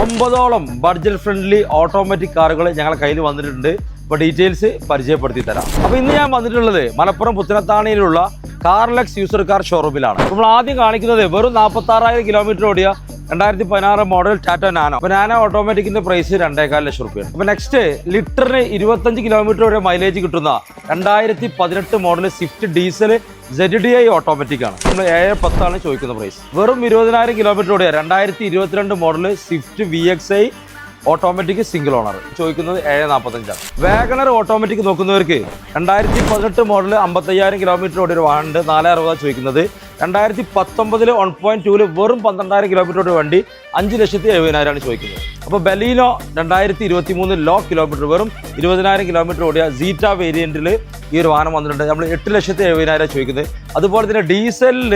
50ഓളം budget friendly automatic കാറുകൾ ഞങ്ങളുടെ കയ്യിൽ വന്നിട്ടുണ്ട്. അപ്പോൾ ഡീറ്റെയിൽസ് പരിചയപ്പെടുത്തി തരാം. അപ്പോൾ ഇന്ന് ഞാൻ വന്നിട്ടുള്ളത് മലപ്പുറം പുത്തനത്താണിയിലുള്ള കാർലക്സ് യൂസർ കാർ ഷോറൂമിലാണ്. നമ്മൾ ആദ്യം കാണിക്കുന്നത് വെറും 46,000 കിലോമീറ്റർ ഓടിയ 2016 മോഡൽ ടാറ്റ നാനോ. അപ്പോൾ നാനോ ഓട്ടോമാറ്റിക്കിന്റെ പ്രൈസ് 2.25 ലക്ഷം രൂപയാണ്. അപ്പോൾ നെക്സ്റ്റ് ലിറ്ററിന് 25 കിലോമീറ്റർ വരെ മൈലേജ് കിട്ടുന്ന 2018 model Swift diesel ZDI automatic ആണ്. നമ്മൾ 710 ചോദിക്കുന്ന പ്രൈസ്. വെറും 20,000 കിലോമീറ്റർ ഓടിയ 2022 model Swift VXI automatic single owner ചോദിക്കുന്നത് 745. വാഗണർ ഓട്ടോമാറ്റിക് നോക്കുന്നവർക്ക് 2018 മോഡൽ 55,000 കിലോമീറ്റർ ഓടിയ ഒരു വാഹനമുണ്ട്, 460 ചോദിക്കുന്നത്. 2019 1.2 വെറും 12,000 കിലോമീറ്റർ ഓടിയ വണ്ടി 5,70,000 ചോദിക്കുന്നത്. അപ്പോൾ ബലീനോ 2023 ലോ കിലോമീറ്റർ വെറും 20,000 കിലോമീറ്റർ ഓടിയ സീറ്റ വേരിയന്റിൽ ഈ ഒരു വാഹനം വന്നിട്ടുണ്ട്. നമ്മൾ 8,70,000 ചോദിക്കുന്നത്. അതുപോലെ തന്നെ ഡീസലിൽ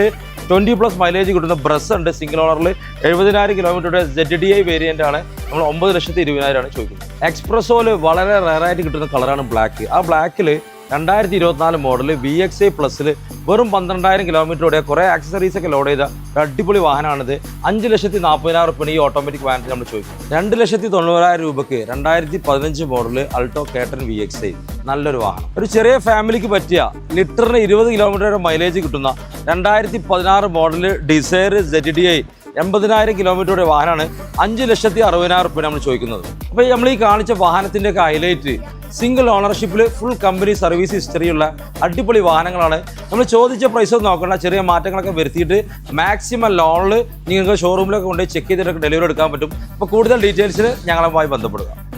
20+ മൈലേജ് കിട്ടുന്ന ബ്രസ് ഉണ്ട് സിംഗിൾ ഓണറിൽ 70,000 കിലോമീറ്ററുടെ ZDI വേരിയന്റ് ആണ്. നമ്മൾ 9,20,000 ചോദിക്കുന്നത്. എക്സ്പ്രസോയിൽ വളരെ റയറായിട്ട് കിട്ടുന്ന കളറാണ് ബ്ലാക്ക്. ആ ബ്ലാക്കിൽ 2024 മോഡൽ VXI പ്ലസിൽ വെറും 12,000 കിലോമീറ്റർ ഓടിയ കുറേ ആക്സസറീസ് ഒക്കെ ലോഡ് ചെയ്ത ഒരു അടിപൊളി വാഹനമാണിത്. 5,40,000 രൂപ ഈ ഓട്ടോമാറ്റിക് വാഹനത്തിൽ നമ്മൾ ചോദിക്കും. 2,90,000 രൂപയ്ക്ക് 2015 മോഡൽ അൾട്ടോ കേട്ടൻ VXI നല്ലൊരു വാഹനം. ഒരു ചെറിയ ഫാമിലിക്ക് പറ്റിയ ലിറ്ററിന് 20 കിലോമീറ്റർ വരെ മൈലേജ് കിട്ടുന്ന 2016 മോഡൽ ഡിസയർ ZDI 80,000 കിലോമീറ്ററുടെ വാഹനമാണ്. 5,60,000 രൂപ നമ്മൾ ചോദിക്കുന്നത്. അപ്പോൾ നമ്മൾ ഈ കാണിച്ച വാഹനത്തിൻ്റെ ഒക്കെ ഹൈലൈറ്റ് സിംഗിൾ ഓണർഷിപ്പിൽ ഫുൾ കമ്പനി സർവീസ് ഹിസ്റ്ററിയുള്ള അടിപൊളി വാഹനങ്ങളാണ്. നമ്മൾ ചോദിച്ച പ്രൈസ് ഒന്നും നോക്കണ്ട, ചെറിയ മാറ്റങ്ങളൊക്കെ വരുത്തിയിട്ട് മാക്സിമം ലോണിൽ നിങ്ങൾക്ക് ഷോറൂമിലൊക്കെ കൊണ്ടുപോയി ചെക്ക് ചെയ്തിട്ടൊക്കെ ഡെലിവറി എടുക്കാൻ പറ്റും. അപ്പോൾ കൂടുതൽ ഡീറ്റെയിൽസിന് ഞങ്ങളുമായി ബന്ധപ്പെടുക.